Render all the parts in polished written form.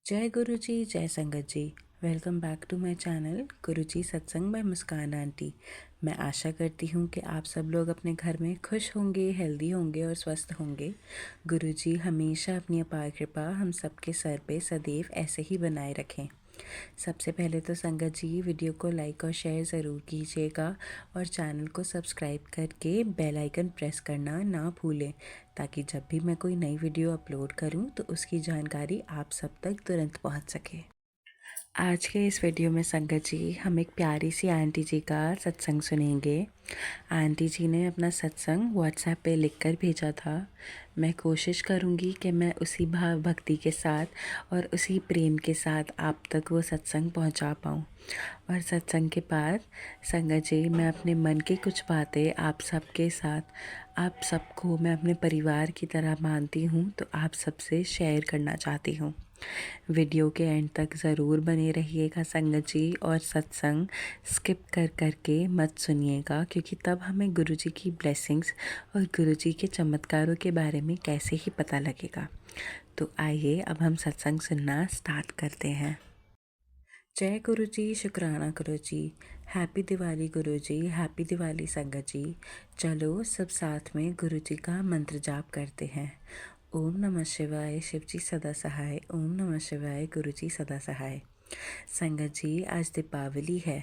जय गुरु जी, जय संगत जी। Welcome back to my channel Guru ji सत्संग बाय मुस्कान आंटी। मैं आशा करती हूँ कि आप सब लोग अपने घर में खुश होंगे, हेल्दी होंगे और स्वस्थ होंगे। गुरु जी हमेशा अपनी अपार कृपा हम सबके सर पे सदैव ऐसे ही बनाए रखें। सबसे पहले तो संगत जी वीडियो को लाइक और शेयर ज़रूर कीजिएगा और चैनल को सब्सक्राइब करके बेल आइकन प्रेस करना ना भूलें, ताकि जब भी मैं कोई नई वीडियो अपलोड करूं तो उसकी जानकारी आप सब तक तुरंत पहुंच सके। आज के इस वीडियो में संगत जी हम एक प्यारी सी आंटी जी का सत्संग सुनेंगे। आंटी जी ने अपना सत्संग व्हाट्सएप पे लिखकर भेजा था। मैं कोशिश करूँगी कि मैं उसी भाव भक्ति के साथ और उसी प्रेम के साथ आप तक वो सत्संग पहुँचा पाऊँ। और सत्संग के बाद संगत जी मैं अपने मन की कुछ बातें आप सबके साथ, आप सबको मैं अपने परिवार की तरह मानती हूँ, तो आप सबसे शेयर करना चाहती हूँ। वीडियो के एंड तक ज़रूर बने रहिएगा संगत जी, और सत्संग स्किप कर करके मत सुनिएगा, क्योंकि तब हमें गुरुजी की ब्लेसिंग्स और गुरुजी के चमत्कारों के बारे में कैसे ही पता लगेगा। तो आइए अब हम सत्संग सुनना स्टार्ट करते हैं। जय गुरु जी, शुक्राना गुरु जी, हैप्पी दिवाली गुरु जी, हैप्पी दिवाली संगत जी। चलो सब साथ में गुरु जी का मंत्र जाप करते हैं। ओम नमः शिवाय, शिव जी सदा सहाय। ओम नमः शिवाय, गुरु जी सदा सहाय। संगत जी आज दीपावली है,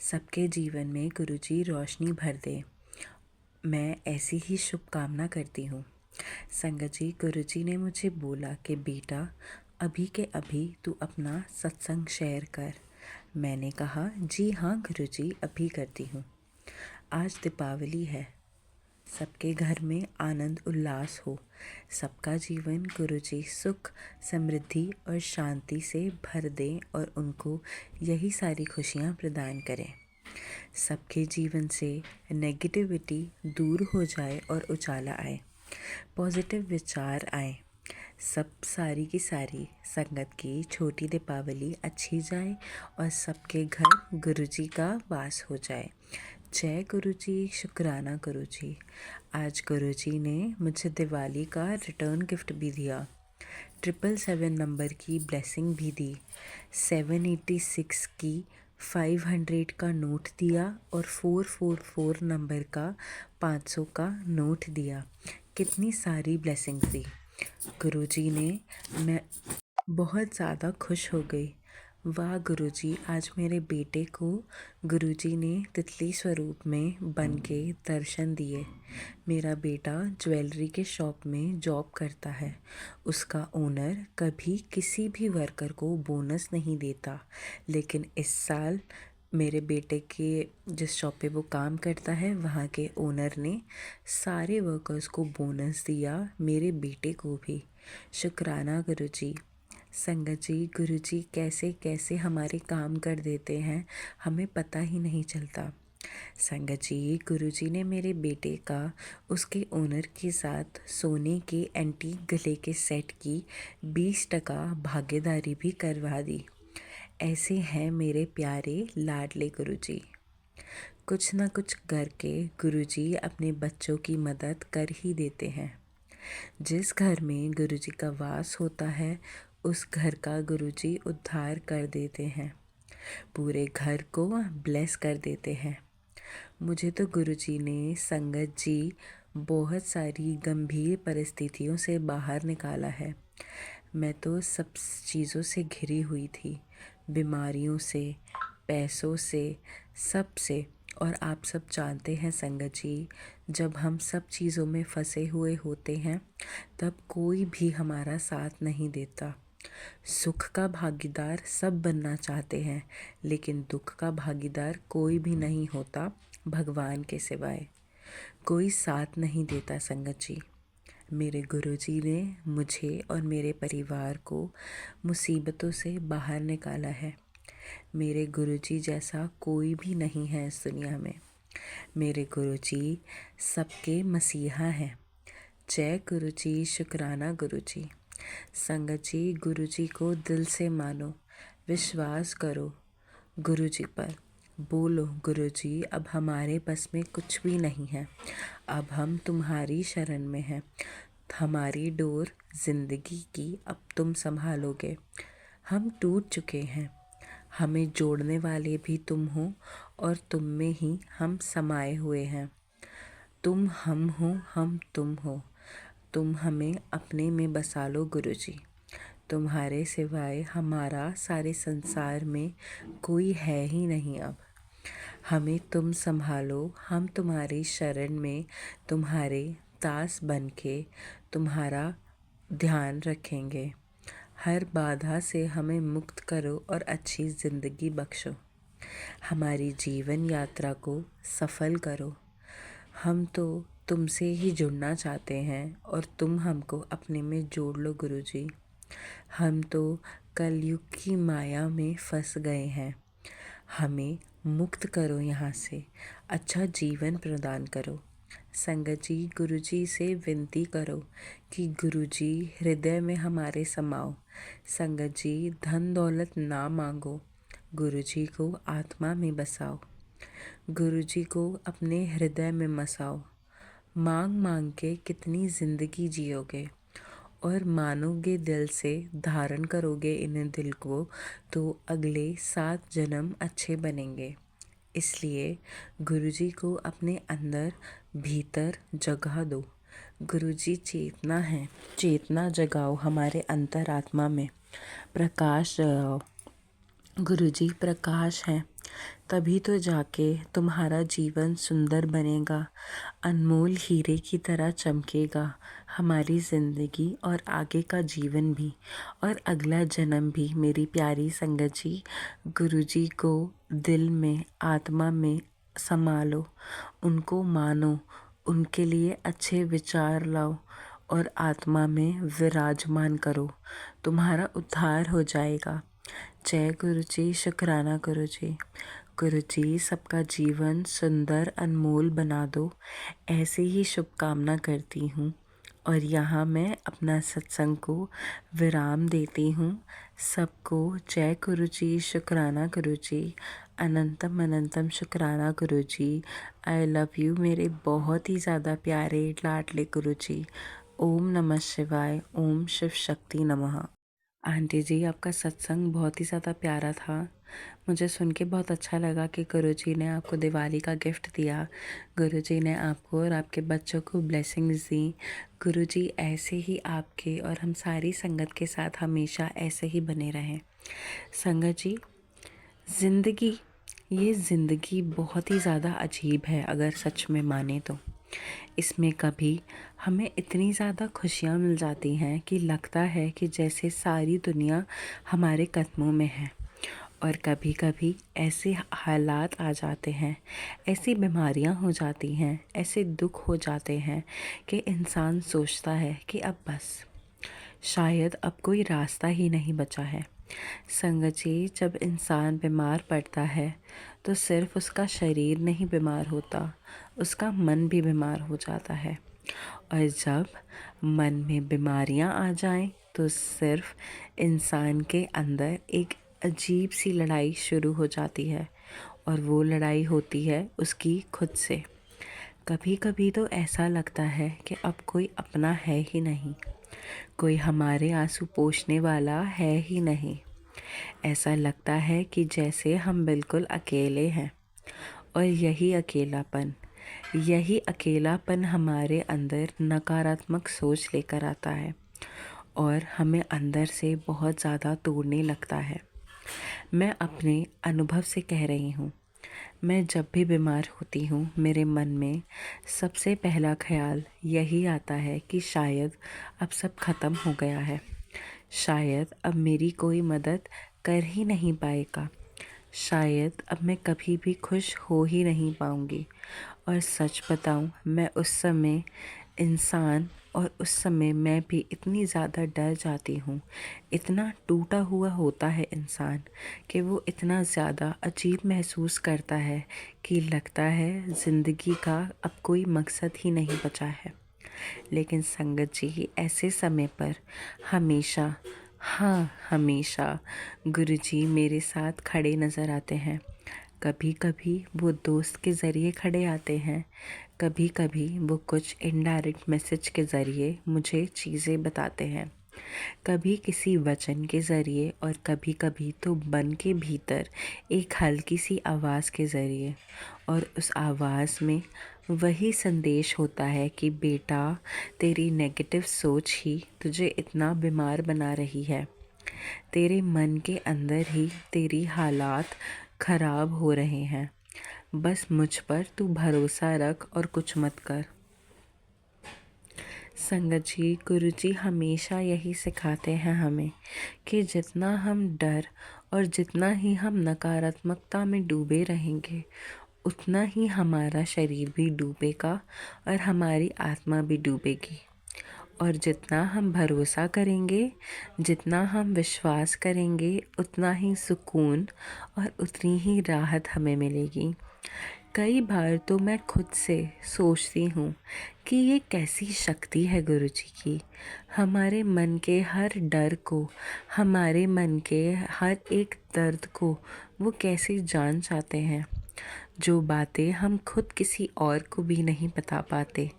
सबके जीवन में गुरु जी रोशनी भर दे, मैं ऐसी ही शुभकामना करती हूँ। संगत जी गुरु जी ने मुझे बोला कि बेटा अभी के अभी तू अपना सत्संग शेयर कर। मैंने कहा जी हाँ गुरु जी अभी करती हूँ। आज दीपावली है, सबके घर में आनंद उल्लास हो, सबका जीवन गुरुजी सुख समृद्धि और शांति से भर दें और उनको यही सारी खुशियाँ प्रदान करें। सबके जीवन से नेगेटिविटी दूर हो जाए और उजाला आए, पॉजिटिव विचार आए। सब सारी की सारी संगत की छोटी दीपावली अच्छी जाए और सबके घर गुरुजी का वास हो जाए। जय गुरुजी, शुक्राना गुरुजी। आज गुरुजी ने मुझे दिवाली का रिटर्न गिफ्ट भी दिया, 777 नंबर की ब्लेसिंग भी दी, 786 की 500 का नोट दिया और 444 नंबर का 500 का नोट दिया। कितनी सारी ब्लेसिंग्स दी गुरुजी ने। मैं बहुत ज़्यादा खुश हो गई। वाह गुरुजी, आज मेरे बेटे को गुरुजी ने तितली स्वरूप में बन के दर्शन दिए। मेरा बेटा ज्वेलरी के शॉप में जॉब करता है। उसका ओनर कभी किसी भी वर्कर को बोनस नहीं देता, लेकिन इस साल मेरे बेटे के जिस शॉप पे वो काम करता है वहाँ के ओनर ने सारे वर्कर्स को बोनस दिया, मेरे बेटे को भी। शुक्राना गुरुजी। संगत जी गुरुजी कैसे कैसे हमारे काम कर देते हैं, हमें पता ही नहीं चलता। संगत जी गुरुजी ने मेरे बेटे का उसके ओनर के साथ सोने के एंटीक गले के सेट की 20% भागीदारी भी करवा दी। ऐसे हैं मेरे प्यारे लाडले गुरुजी। कुछ ना कुछ करके गुरुजी अपने बच्चों की मदद कर ही देते हैं। जिस घर में गुरुजी का वास होता है उस घर का गुरुजी उद्धार कर देते हैं, पूरे घर को ब्लेस कर देते हैं। मुझे तो गुरुजी ने संगत जी बहुत सारी गंभीर परिस्थितियों से बाहर निकाला है। मैं तो सब चीज़ों से घिरी हुई थी, बीमारियों से, पैसों से, सब से। और आप सब जानते हैं संगत जी, जब हम सब चीज़ों में फंसे हुए होते हैं तब कोई भी हमारा साथ नहीं देता। सुख का भागीदार सब बनना चाहते हैं, लेकिन दुख का भागीदार कोई भी नहीं होता भगवान के सिवाय। कोई साथ नहीं देता संगत जी। मेरे गुरुजी ने मुझे और मेरे परिवार को मुसीबतों से बाहर निकाला है। मेरे गुरुजी जैसा कोई भी नहीं है इस दुनिया में। मेरे गुरुजी सबके मसीहा हैं। जय गुरुजी, शुक्राना गुरुजी। संगत जी गुरुजी को दिल से मानो, विश्वास करो गुरुजी पर। बोलो गुरुजी अब हमारे बस में कुछ भी नहीं है, अब हम तुम्हारी शरण में हैं। हमारी डोर जिंदगी की अब तुम संभालोगे। हम टूट चुके हैं, हमें जोड़ने वाले भी तुम हो और तुम में ही हम समाये हुए हैं। तुम हम हो, हम तुम हो, तुम हमें अपने में बसा लो गुरुजी। तुम्हारे सिवाय हमारा सारे संसार में कोई है ही नहीं अब। हमें तुम संभालो, हम तुम्हारी शरण में तुम्हारे दास बन के तुम्हारा ध्यान रखेंगे। हर बाधा से हमें मुक्त करो और अच्छी ज़िंदगी बख्शो। हमारी जीवन यात्रा को सफल करो। हम तो तुमसे ही जुड़ना चाहते हैं और तुम हमको अपने में जोड़ लो गुरुजी। हम तो कलयुग की माया में फंस गए हैं, हमें मुक्त करो यहाँ से, अच्छा जीवन प्रदान करो। संगत जी, गुरुजी से विनती करो कि गुरुजी हृदय में हमारे समाओ। संगत जी, धन दौलत ना मांगो, गुरुजी को आत्मा में बसाओ। गुरुजी को अपने हृदय में मसाओ। मांग मांग के कितनी ज़िंदगी जियोगे और मानोगे दिल से, धारण करोगे इन दिल को, तो अगले 7 जन्म अच्छे बनेंगे। इसलिए गुरुजी को अपने अंदर भीतर जगह दो। गुरुजी चेतना है, चेतना जगाओ हमारे अंतरात्मा में, प्रकाश जगाओ। गुरुजी प्रकाश हैं, तभी तो जाके तुम्हारा जीवन सुंदर बनेगा, अनमोल हीरे की तरह चमकेगा हमारी ज़िंदगी और आगे का जीवन भी और अगला जन्म भी। मेरी प्यारी संगत जी, गुरुजी को दिल में, आत्मा में समा लो, उनको मानो, उनके लिए अच्छे विचार लाओ और आत्मा में विराजमान करो। तुम्हारा उद्धार हो जाएगा। जय गुरुजी, शुक्राना गुरुजी। गुरुजी सबका जीवन सुंदर अनमोल बना दो, ऐसे ही शुभकामना करती हूँ। और यहाँ मैं अपना सत्संग को विराम देती हूँ। सबको जय गुरुजी, शुक्राना गुरुजी, अनंतम अनंतम शुक्राना गुरुजी। आई लव यू मेरे बहुत ही ज़्यादा प्यारे लाडले गुरुजी। ओम नमः शिवाय, ओम शिव शक्ति नमः। आंटी जी, आपका सत्संग बहुत ही ज़्यादा प्यारा था। मुझे सुन के बहुत अच्छा लगा कि गुरुजी ने आपको दिवाली का गिफ्ट दिया। गुरुजी ने आपको और आपके बच्चों को ब्लेसिंग्स दी। गुरुजी ऐसे ही आपके और हम सारी संगत के साथ हमेशा ऐसे ही बने रहें। संगत जी, ये ज़िंदगी बहुत ही ज़्यादा अजीब है अगर सच में माने तो। इसमें कभी हमें इतनी ज़्यादा खुशियाँ मिल जाती हैं कि लगता है कि जैसे सारी दुनिया हमारे कदमों में है, और कभी कभी ऐसे हालात आ जाते हैं, ऐसी बीमारियां हो जाती हैं, ऐसे दुख हो जाते हैं कि इंसान सोचता है कि अब बस, शायद अब कोई रास्ता ही नहीं बचा है। संगत जी, जब इंसान बीमार पड़ता है तो सिर्फ उसका शरीर नहीं बीमार होता, उसका मन भी बीमार हो जाता है। और जब मन में बीमारियां आ जाएं तो सिर्फ इंसान के अंदर एक अजीब सी लड़ाई शुरू हो जाती है, और वो लड़ाई होती है उसकी खुद से। कभी कभी तो ऐसा लगता है कि अब कोई अपना है ही नहीं, कोई हमारे आंसू पोंछने वाला है ही नहीं। ऐसा लगता है कि जैसे हम बिल्कुल अकेले हैं, और यही अकेलापन हमारे अंदर नकारात्मक सोच लेकर आता है और हमें अंदर से बहुत ज़्यादा तोड़ने लगता है। मैं अपने अनुभव से कह रही हूँ, मैं जब भी बीमार होती हूँ, मेरे मन में सबसे पहला ख्याल यही आता है कि शायद अब सब ख़त्म हो गया है, शायद अब मेरी कोई मदद कर ही नहीं पाएगा, शायद अब मैं कभी भी खुश हो ही नहीं पाऊँगी। और सच बताऊँ, मैं उस समय मैं भी इतनी ज़्यादा डर जाती हूँ, इतना टूटा हुआ होता है इंसान कि वो इतना ज़्यादा अजीब महसूस करता है कि लगता है ज़िंदगी का अब कोई मकसद ही नहीं बचा है। लेकिन संगत जी, ऐसे समय पर हमेशा गुरुजी मेरे साथ खड़े नज़र आते हैं। कभी कभी वो दोस्त के ज़रिए खड़े आते हैं, कभी कभी वो कुछ इनडायरेक्ट मैसेज के ज़रिए मुझे चीज़ें बताते हैं। कभी किसी वचन के ज़रिए और कभी कभी तो मन के भीतर एक हल्की सी आवाज़ के ज़रिए। और उस आवाज़ में वही संदेश होता है कि बेटा, तेरी नेगेटिव सोच ही तुझे इतना बीमार बना रही है। तेरे मन के अंदर ही तेरी हालात ख़राब हो रहे हैं। बस मुझ पर तू भरोसा रख और कुछ मत कर। संगत जी, गुरु जी हमेशा यही सिखाते हैं हमें कि जितना हम डर और जितना ही हम नकारात्मकता में डूबे रहेंगे, उतना ही हमारा शरीर भी डूबेगा और हमारी आत्मा भी डूबेगी। और जितना हम भरोसा करेंगे, जितना हम विश्वास करेंगे, उतना ही सुकून और उतनी ही राहत हमें मिलेगी। कई बार तो मैं खुद से सोचती हूँ कि ये कैसी शक्ति है गुरु जी की। हमारे मन के हर डर को, हमारे मन के हर एक दर्द को वो कैसे जान जाते हैं। जो बातें हम खुद किसी और को भी नहीं बता पाते,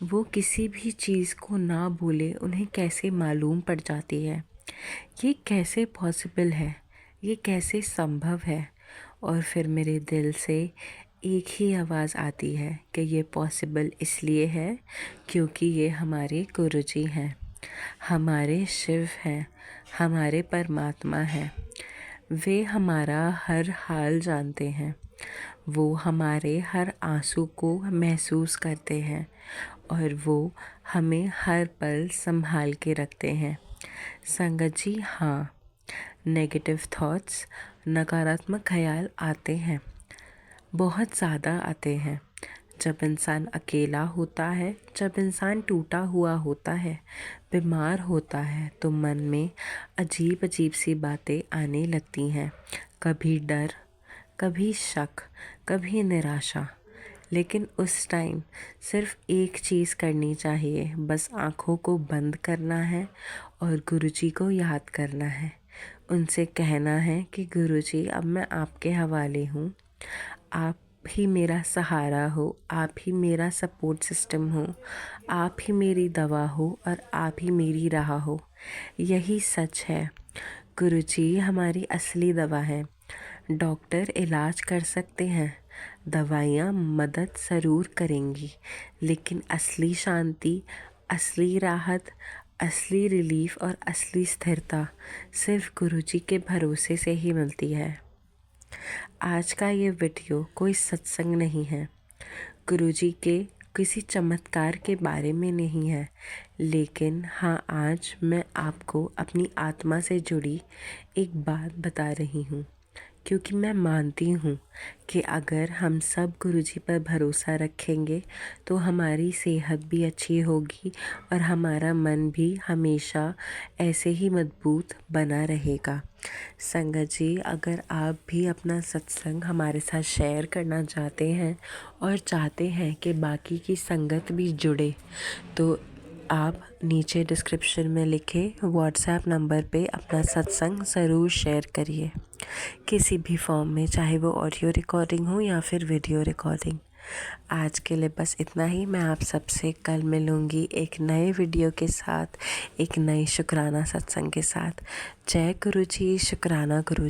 वो किसी भी चीज़ को ना बोले उन्हें कैसे मालूम पड़ जाती है। ये कैसे पॉसिबल है, ये कैसे संभव है। और फिर मेरे दिल से एक ही आवाज़ आती है कि ये पॉसिबल इसलिए है क्योंकि ये हमारे गुरुजी हैं, हमारे शिव हैं, हमारे परमात्मा हैं। वे हमारा हर हाल जानते हैं, वो हमारे हर आंसू को महसूस करते हैं और वो हमें हर पल संभाल के रखते हैं। संगत जी, हाँ, नेगेटिव थॉट्स, नकारात्मक ख्याल आते हैं, बहुत ज़्यादा आते हैं। जब इंसान अकेला होता है, जब इंसान टूटा हुआ होता है, बीमार होता है, तो मन में अजीब अजीब सी बातें आने लगती हैं। कभी डर, कभी शक, कभी निराशा। लेकिन उस टाइम सिर्फ़ एक चीज़ करनी चाहिए, बस आँखों को बंद करना है और गुरुजी को याद करना है। उनसे कहना है कि गुरुजी, अब मैं आपके हवाले हूँ। आप ही मेरा सहारा हो, आप ही मेरा सपोर्ट सिस्टम हो, आप ही मेरी दवा हो और आप ही मेरी राह हो। यही सच है। गुरुजी हमारी असली दवा है। डॉक्टर इलाज कर सकते हैं, दवाइयाँ मदद ज़रूर करेंगी, लेकिन असली शांति, असली राहत, असली रिलीफ और असली स्थिरता सिर्फ गुरुजी के भरोसे से ही मिलती है। आज का ये वीडियो कोई सत्संग नहीं है, गुरुजी के किसी चमत्कार के बारे में नहीं है, लेकिन हाँ, आज मैं आपको अपनी आत्मा से जुड़ी एक बात बता रही हूँ, क्योंकि मैं मानती हूँ कि अगर हम सब गुरुजी पर भरोसा रखेंगे तो हमारी सेहत भी अच्छी होगी और हमारा मन भी हमेशा ऐसे ही मजबूत बना रहेगा। संगत जी, अगर आप भी अपना सत्संग हमारे साथ शेयर करना चाहते हैं और चाहते हैं कि बाकी की संगत भी जुड़े, तो आप नीचे डिस्क्रिप्शन में लिखे व्हाट्सएप नंबर पे अपना सत्संग ज़रूर शेयर करिए, किसी भी फॉर्म में, चाहे वो ऑडियो रिकॉर्डिंग हो या फिर वीडियो रिकॉर्डिंग। आज के लिए बस इतना ही। मैं आप सबसे कल मिलूँगी एक नए वीडियो के साथ, एक नई शुक्राना सत्संग के साथ। जय गुरु जी, शुक्राना गुरु।